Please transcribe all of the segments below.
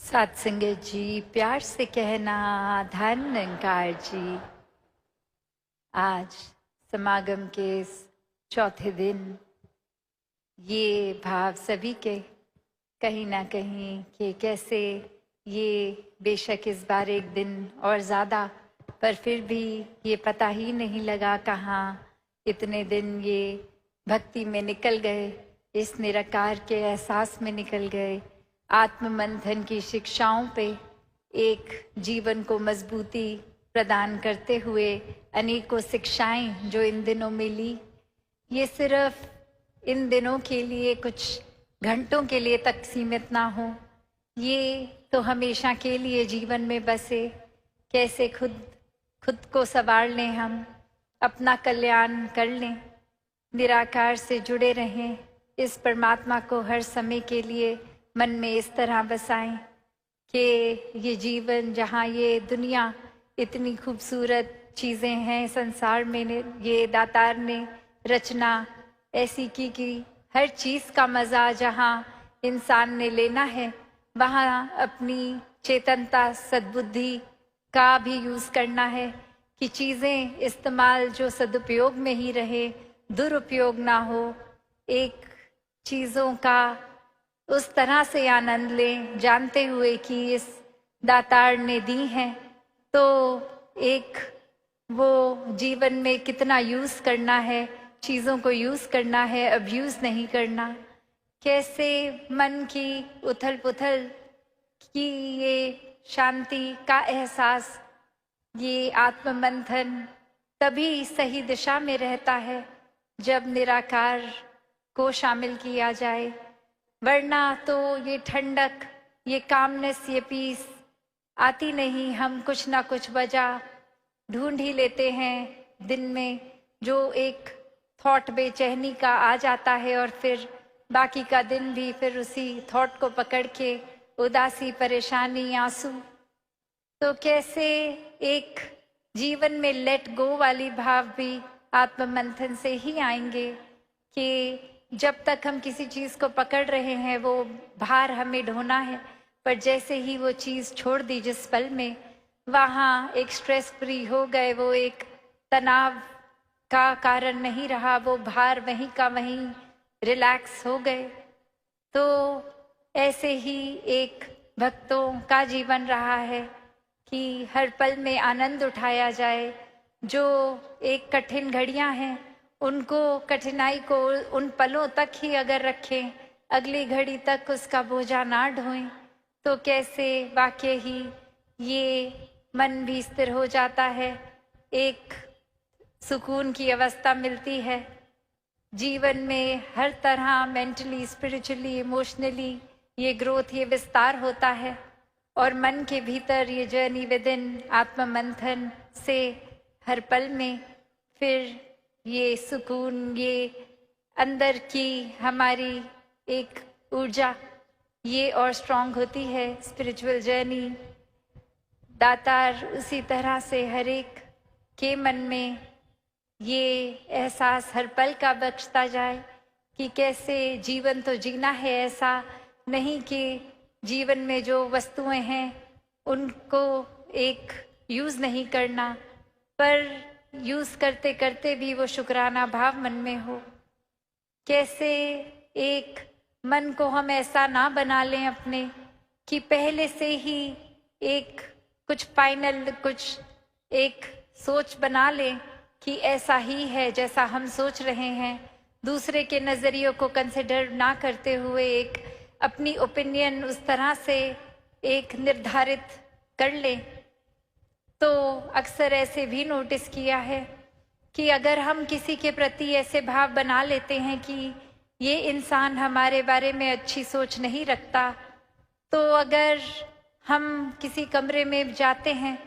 सत्संगत जी, प्यार से कहना धन निरंकार जी। आज समागम के इस चौथे दिन ये भाव सभी के कहीं ना कहीं कि कैसे ये बेशक इस बार एक दिन और ज़्यादा, पर फिर भी ये पता ही नहीं लगा कहाँ इतने दिन ये भक्ति में निकल गए, इस निराकार के एहसास में निकल गए, आत्म मंथन की शिक्षाओं पे एक जीवन को मजबूती प्रदान करते हुए अनेकों शिक्षाएं जो इन दिनों में ली, ये सिर्फ इन दिनों के लिए कुछ घंटों के लिए तक सीमित ना हो, ये तो हमेशा के लिए जीवन में बसे। कैसे खुद को संवार लें, हम अपना कल्याण कर लें, निराकार से जुड़े रहें, इस परमात्मा को हर समय के लिए मन में इस तरह बसाएं कि ये जीवन, जहाँ ये दुनिया इतनी खूबसूरत चीज़ें हैं संसार में, ये दातार ने रचना ऐसी की कि हर चीज़ का मज़ा जहाँ इंसान ने लेना है, वहाँ अपनी चेतनता सद्बुद्धि का भी यूज़ करना है कि चीज़ें इस्तेमाल जो सदुपयोग में ही रहे, दुरुपयोग ना हो। एक चीज़ों का उस तरह से आनंद लें जानते हुए कि इस दातार ने दी हैं, तो एक वो जीवन में कितना यूज़ करना है, चीज़ों को यूज़ करना है, अब्यूज़ नहीं करना। कैसे मन की उथल पुथल की ये शांति का एहसास, ये आत्म मंथन तभी सही दिशा में रहता है जब निराकार को शामिल किया जाए, वरना तो ये ठंडक, ये कामनेस, ये पीस आती नहीं। हम कुछ ना कुछ वजह ढूंढ ही लेते हैं दिन में, जो एक थॉट बेचैनी का आ जाता है और फिर बाकी का दिन भी फिर उसी थॉट को पकड़ के उदासी, परेशानी, आंसू। तो कैसे एक जीवन में लेट गो वाली भाव भी आत्म मंथन से ही आएंगे कि जब तक हम किसी चीज़ को पकड़ रहे हैं वो भार हमें ढोना है, पर जैसे ही वो चीज़ छोड़ दी जिस पल में, वहाँ एक स्ट्रेस फ्री हो गए, वो एक तनाव का कारण नहीं रहा, वो भार वहीं का वहीं रिलैक्स हो गए। तो ऐसे ही एक भक्तों का जीवन रहा है कि हर पल में आनंद उठाया जाए। जो एक कठिन घड़ियां हैं उनको, कठिनाई को उन पलों तक ही अगर रखें, अगली घड़ी तक उसका बोझा ना ढोएं, तो कैसे वाकई ही ये मन भी स्थिर हो जाता है, एक सुकून की अवस्था मिलती है। जीवन में हर तरह मेंटली, स्पिरिचुअली, इमोशनली ये ग्रोथ, ये विस्तार होता है, और मन के भीतर ये जर्नी विद इन आत्म मंथन से हर पल में फिर ये सुकून, ये अंदर की हमारी एक ऊर्जा ये और स्ट्रांग होती है। स्पिरिचुअल जर्नी दातार उसी तरह से हर एक के मन में ये एहसास हर पल का बख्शता जाए कि कैसे जीवन तो जीना है, ऐसा नहीं कि जीवन में जो वस्तुएं हैं उनको एक यूज़ नहीं करना, पर यूज़ करते करते भी वो शुक्राना भाव मन में हो। कैसे एक मन को हम ऐसा ना बना लें अपने कि पहले से ही एक कुछ फाइनल, कुछ एक सोच बना लें कि ऐसा ही है जैसा हम सोच रहे हैं, दूसरे के नज़रियों को कंसिडर ना करते हुए एक अपनी ओपिनियन उस तरह से एक निर्धारित कर लें। तो अक्सर ऐसे भी नोटिस किया है कि अगर हम किसी के प्रति ऐसे भाव बना लेते हैं कि ये इंसान हमारे बारे में अच्छी सोच नहीं रखता, तो अगर हम किसी कमरे में जाते हैं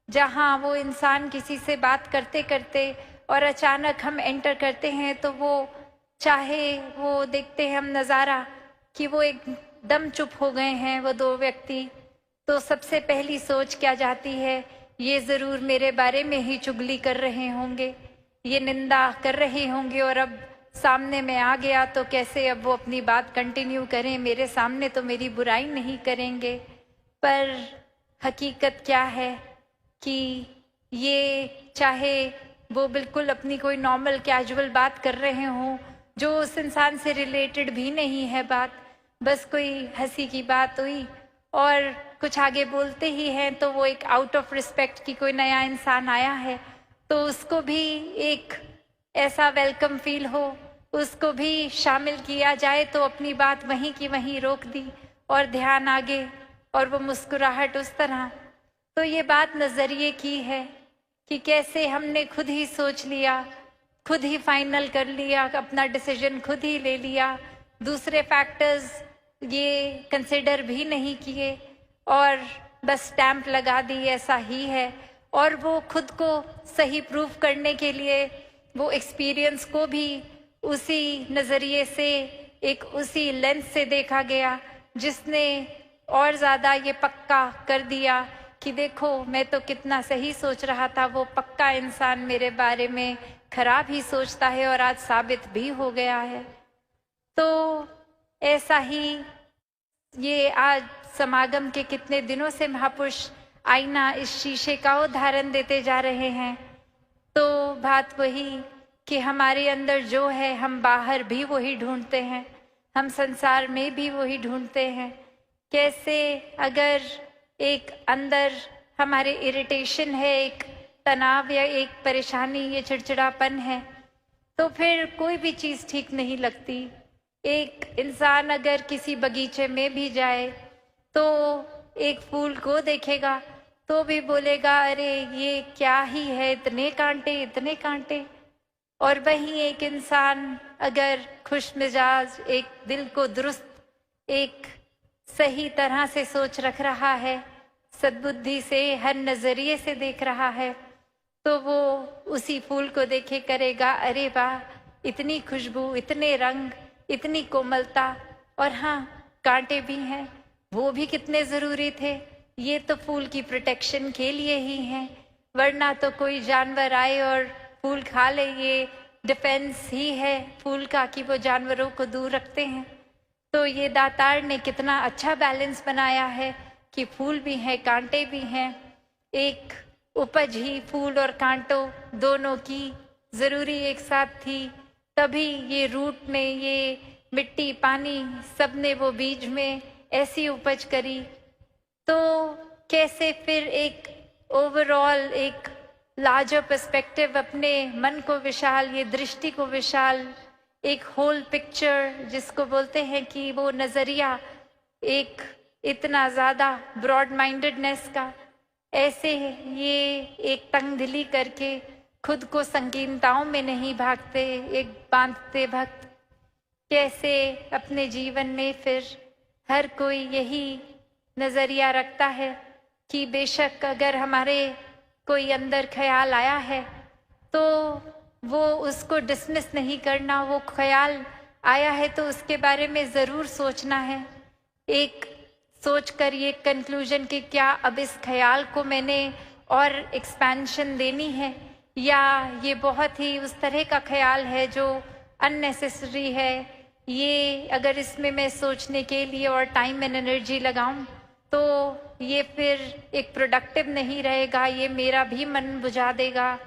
जहाँ वो इंसान किसी से बात करते करते और अचानक हम एंटर करते हैं, तो वो चाहे वो देखते हैं हम नज़ारा कि वो एकदम चुप हो गए हैं वो दो व्यक्ति, तो सबसे पहली सोच क्या जाती है, ये ज़रूर मेरे बारे में ही चुगली कर रहे होंगे, ये निंदा कर रहे होंगे, और अब सामने में आ गया तो कैसे अब वो अपनी बात कंटिन्यू करें, मेरे सामने तो मेरी बुराई नहीं करेंगे। पर हकीकत क्या है कि ये चाहे वो बिल्कुल अपनी कोई नॉर्मल कैजुअल बात कर रहे हों जो उस इंसान से रिलेटेड भी नहीं है बात, बस कोई हंसी की बात हुई और कुछ आगे बोलते ही हैं तो वो एक आउट ऑफ रिस्पेक्ट कि कोई नया इंसान आया है तो उसको भी एक ऐसा वेलकम फील हो, उसको भी शामिल किया जाए, तो अपनी बात वहीं की वहीं रोक दी और ध्यान आगे और वो मुस्कुराहट उस तरह। तो ये बात नज़रिए की है कि कैसे हमने खुद ही सोच लिया, खुद ही फाइनल कर लिया, अपना डिसीजन खुद ही ले लिया, दूसरे फैक्टर्स ये कंसिडर भी नहीं किए और बस स्टैंप लगा दी ऐसा ही है। और वो खुद को सही प्रूव करने के लिए वो एक्सपीरियंस को भी उसी नज़रिए से, एक उसी लेंस से देखा गया जिसने और ज़्यादा ये पक्का कर दिया कि देखो मैं तो कितना सही सोच रहा था, वो पक्का इंसान मेरे बारे में खराब ही सोचता है और आज साबित भी हो गया है। तो ऐसा ही ये आज समागम के कितने दिनों से महापुरुष आईना इस शीशे का उदाहरण देते जा रहे हैं। तो बात वही कि हमारे अंदर जो है हम बाहर भी वही ढूंढते हैं, हम संसार में भी वही ढूंढते हैं। कैसे अगर एक अंदर हमारे इरिटेशन है, एक तनाव या एक परेशानी, ये चिड़चिड़ापन है, तो फिर कोई भी चीज़ ठीक नहीं लगती। एक इंसान अगर किसी बगीचे में भी जाए तो एक फूल को देखेगा तो भी बोलेगा अरे ये क्या ही है, इतने कांटे इतने कांटे। और वहीं एक इंसान अगर खुश मिजाज, एक दिल को दुरुस्त, एक सही तरह से सोच रख रहा है, सद्बुद्धि से हर नज़रिए से देख रहा है, तो वो उसी फूल को देखे करेगा अरे वाह, इतनी खुशबू, इतने रंग, इतनी कोमलता, और हाँ कांटे भी हैं, वो भी कितने ज़रूरी थे, ये तो फूल की प्रोटेक्शन के लिए ही हैं, वरना तो कोई जानवर आए और फूल खा ले, ये डिफेंस ही है फूल का कि वो जानवरों को दूर रखते हैं। तो ये दातार ने कितना अच्छा बैलेंस बनाया है कि फूल भी हैं, कांटे भी हैं, एक उपज ही फूल और कांटों दोनों की ज़रूरी एक साथ थी, तभी ये रूट में ये मिट्टी पानी सब ने वो बीज में ऐसी उपज करी। तो कैसे फिर एक ओवरऑल एक लार्जर पर्सपेक्टिव, अपने मन को विशाल, ये दृष्टि को विशाल, एक होल पिक्चर जिसको बोलते हैं कि वो नज़रिया एक इतना ज़्यादा ब्रॉड माइंडेडनेस का, ऐसे ये एक तंगदिली करके खुद को संकीर्णताओं में नहीं भागते, एक बांधते भक्त, कैसे अपने जीवन में फिर हर कोई यही नज़रिया रखता है कि बेशक अगर हमारे कोई अंदर ख्याल आया है तो वो उसको डिसमिस नहीं करना, वो ख्याल आया है तो उसके बारे में ज़रूर सोचना है, एक सोच कर ये कंक्लूजन कि क्या अब इस ख्याल को मैंने और एक्सपेंशन देनी है, या ये बहुत ही उस तरह का ख्याल है जो अननेसेसरी है, ये अगर इसमें मैं सोचने के लिए और टाइम एंड एनर्जी लगाऊं तो ये फिर एक प्रोडक्टिव नहीं रहेगा, ये मेरा भी मन बुझा देगा।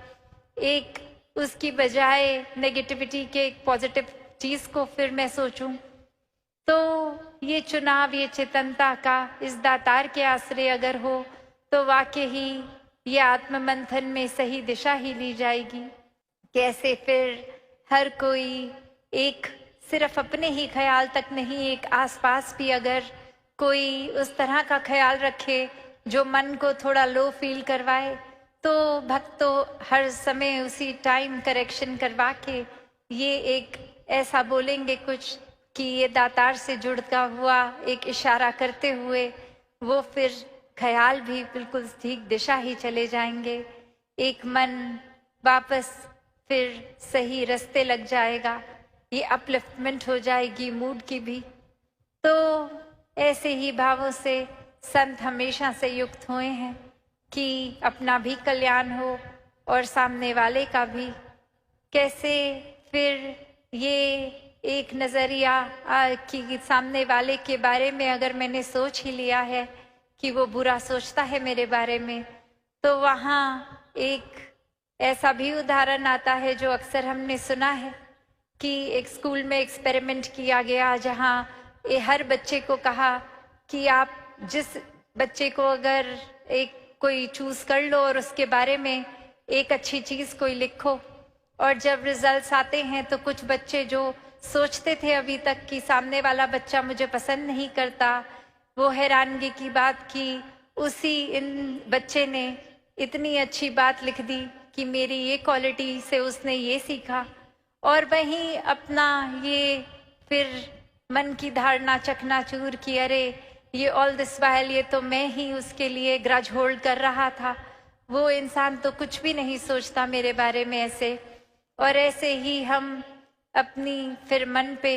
एक उसकी बजाय नेगेटिविटी के एक पॉजिटिव चीज़ को फिर मैं सोचूं, तो ये चुनाव, ये चेतनता का इस दातार के आश्रय अगर हो तो वाकई ही ये आत्ममंथन में सही दिशा ही ली जाएगी। कैसे फिर हर कोई एक सिर्फ अपने ही ख्याल तक नहीं, एक आसपास भी अगर कोई उस तरह का ख्याल रखे जो मन को थोड़ा लो फील करवाए, तो भक्त तो हर समय उसी टाइम करेक्शन करवा के ये एक ऐसा बोलेंगे कुछ कि ये दातार से जुड़ता हुआ एक इशारा करते हुए वो फिर ख्याल भी बिल्कुल ठीक दिशा ही चले जाएंगे, एक मन वापस फिर सही रास्ते लग जाएगा, ये अपलिफ्टमेंट हो जाएगी मूड की भी। तो ऐसे ही भावों से संत हमेशा से युक्त हुए हैं कि अपना भी कल्याण हो और सामने वाले का भी। कैसे फिर ये एक नज़रिया कि सामने वाले के बारे में अगर मैंने सोच ही लिया है कि वो बुरा सोचता है मेरे बारे में, तो वहाँ एक ऐसा भी उदाहरण आता है जो अक्सर हमने सुना है कि एक स्कूल में एक्सपेरिमेंट किया गया, जहाँ हर बच्चे को कहा कि आप जिस बच्चे को अगर एक कोई चूज कर लो और उसके बारे में एक अच्छी चीज कोई लिखो, और जब रिजल्ट्स आते हैं तो कुछ बच्चे जो सोचते थे अभी तक कि सामने वाला बच्चा मुझे पसंद नहीं करता, वो हैरानगी की बात की उसी इन बच्चे ने इतनी अच्छी बात लिख दी कि मेरी ये क्वालिटी से उसने ये सीखा। और वहीं अपना ये फिर मन की धारणा चकनाचूर की, अरे ये ऑल दिस वाइल ये तो मैं ही उसके लिए ग्रज होल्ड कर रहा था, वो इंसान तो कुछ भी नहीं सोचता मेरे बारे में ऐसे। और ऐसे ही हम अपनी फिर मन पे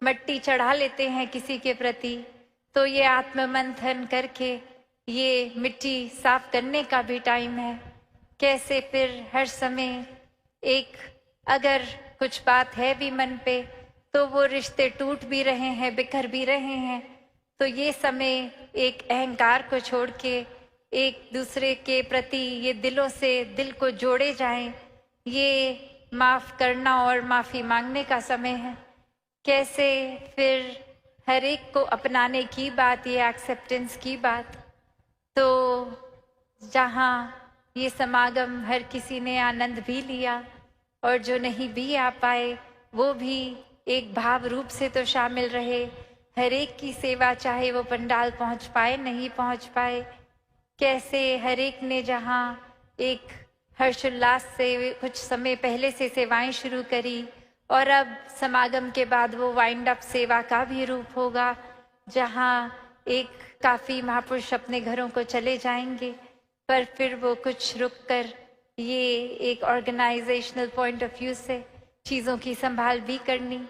मट्टी चढ़ा लेते हैं किसी के प्रति। तो ये आत्ममंथन करके ये मिट्टी साफ करने का भी टाइम है। कैसे फिर हर समय एक अगर कुछ बात है भी मन पे, तो वो रिश्ते टूट भी रहे हैं, बिखर भी रहे हैं, तो ये समय एक अहंकार को छोड़ के एक दूसरे के प्रति ये दिलों से दिल को जोड़े जाएं, ये माफ करना और माफी मांगने का समय है। कैसे फिर हर एक को अपनाने की बात, ये एक्सेप्टेंस की बात। तो जहाँ ये समागम हर किसी ने आनंद भी लिया और जो नहीं भी आ पाए वो भी एक भाव रूप से तो शामिल रहे। हर एक की सेवा, चाहे वो पंडाल पहुंच पाए नहीं पहुंच पाए, कैसे हर एक ने जहाँ एक हर्षोल्लास से कुछ समय पहले से सेवाएं शुरू करी, और अब समागम के बाद वो वाइंड अप सेवा का भी रूप होगा, जहाँ एक काफी महापुरुष अपने घरों को चले जाएंगे, पर फिर वो कुछ रुक कर ये एक ऑर्गेनाइजेशनल पॉइंट ऑफ व्यू से चीज़ों की संभाल भी करनी।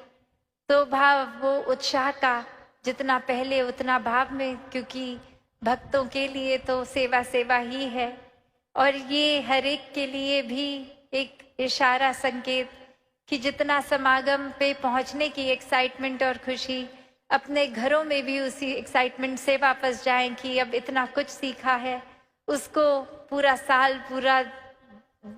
तो भाव वो उत्साह का जितना पहले उतना भाव में, क्योंकि भक्तों के लिए तो सेवा सेवा ही है। और ये हर एक के लिए भी एक इशारा, संकेत कि जितना समागम पे पहुंचने की एक्साइटमेंट और खुशी, अपने घरों में भी उसी एक्साइटमेंट से वापस जाएं कि अब इतना कुछ सीखा है, उसको पूरा साल, पूरा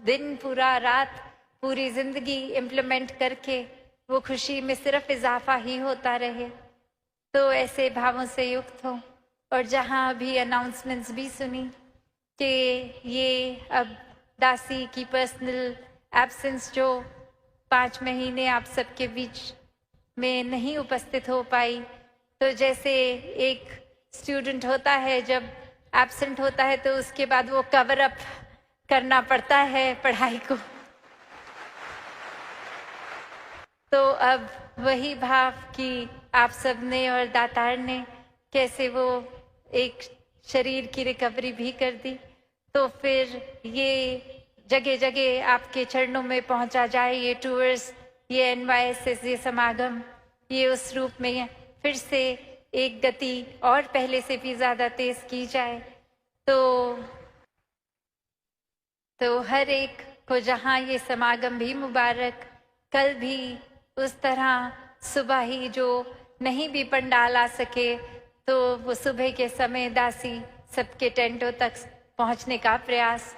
दिन, पूरा रात, पूरी जिंदगी इम्प्लीमेंट करके वो खुशी में सिर्फ इजाफा ही होता रहे। तो ऐसे भावों से युक्त हो। और जहाँ अभी अनाउंसमेंट्स भी सुनी कि ये अब दासी की पर्सनल एब्सेंस जो 5 महीने आप सबके बीच में नहीं उपस्थित हो पाई, तो जैसे एक स्टूडेंट होता है जब एब्सेंट होता है तो उसके बाद वो कवर अप करना पड़ता है पढ़ाई को, तो अब वही भाव कि आप सब ने और दातार ने कैसे वो एक शरीर की रिकवरी भी कर दी, तो फिर ये जगह जगह आपके चरणों में पहुंचा जाए ये टूर्स, ये NYSS, ये समागम, ये उस रूप में फिर से एक गति और पहले से भी ज्यादा तेज की जाए। तो हर एक को जहाँ ये समागम भी मुबारक, कल भी उस तरह सुबह ही जो नहीं भी पंडाल आ सके तो वो सुबह के समय दासी सबके टेंटों तक पहुंचने का प्रयास।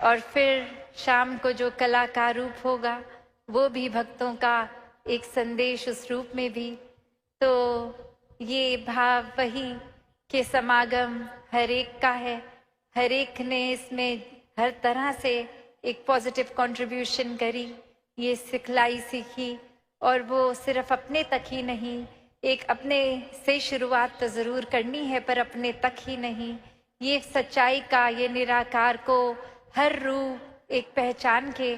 और फिर शाम को जो कला का रूप होगा वो भी भक्तों का एक संदेश उस रूप में भी। तो ये भाव वही कि समागम हर एक का है, हर एक ने इसमें हर तरह से एक पॉजिटिव कंट्रीब्यूशन करी, ये सिखलाई सीखी, और वो सिर्फ अपने तक ही नहीं, एक अपने से शुरुआत तो ज़रूर करनी है पर अपने तक ही नहीं, ये सच्चाई का, ये निराकार को हर रूप एक पहचान के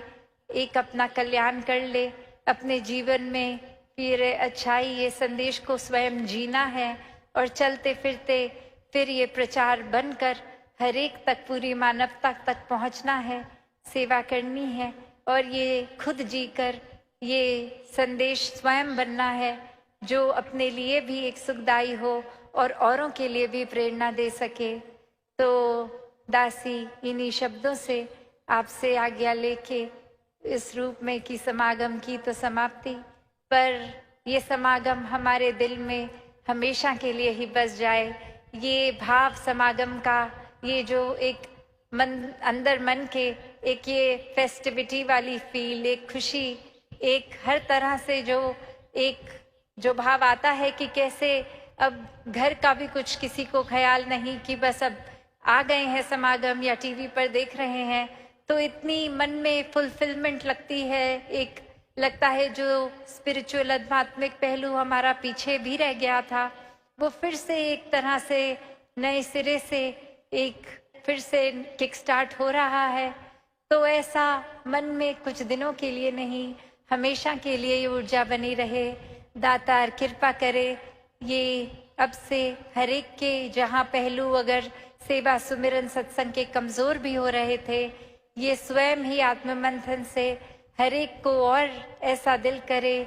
एक अपना कल्याण कर ले अपने जीवन में। फिर अच्छाई, ये संदेश को स्वयं जीना है और चलते फिरते फिर ये प्रचार बनकर हर एक तक, पूरी मानवता तक पहुंचना है, सेवा करनी है, और ये खुद जीकर ये संदेश स्वयं बनना है जो अपने लिए भी एक सुखदायी हो और औरों के लिए भी प्रेरणा दे सके। तो दासी इन्हीं शब्दों से आपसे आज्ञा लेके इस रूप में की समागम की तो समाप्ति, पर ये समागम हमारे दिल में हमेशा के लिए ही बस जाए। ये भाव समागम का, ये जो एक अंदर मन के एक ये फेस्टिविटी वाली फील, एक खुशी, एक हर तरह से जो भाव आता है कि कैसे अब घर का भी कुछ किसी को ख्याल नहीं कि बस अब आ गए हैं समागम या टीवी पर देख रहे हैं, तो इतनी मन में फुलफिलमेंट लगती है। एक लगता है जो स्पिरिचुअल आध्यात्मिक पहलू हमारा पीछे भी रह गया था, वो फिर से एक तरह से नए सिरे से एक फिर से किक स्टार्ट हो रहा है। तो ऐसा मन में कुछ दिनों के लिए नहीं, हमेशा के लिए ये ऊर्जा बनी रहे। दातार कृपा करे ये अब से हर एक के जहाँ पहलू अगर सेवा सुमिरन सत्संग के कमजोर भी हो रहे थे, ये स्वयं ही आत्ममंथन से हर एक को और ऐसा दिल करे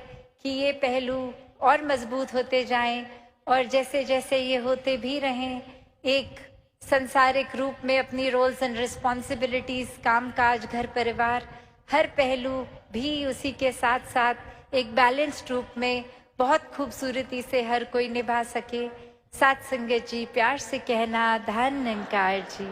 कि ये पहलू और मजबूत होते जाएं, और जैसे जैसे ये होते भी रहें, एक संसारिक रूप में अपनी रोल्स एंड रिस्पॉन्सिबिलिटीज, काम काज, घर परिवार, हर पहलू भी उसी के साथ साथ एक बैलेंस्ड रूप में बहुत खूबसूरती से हर कोई निभा सके। साथ संगत जी, प्यार से कहना, धन निरंकार जी।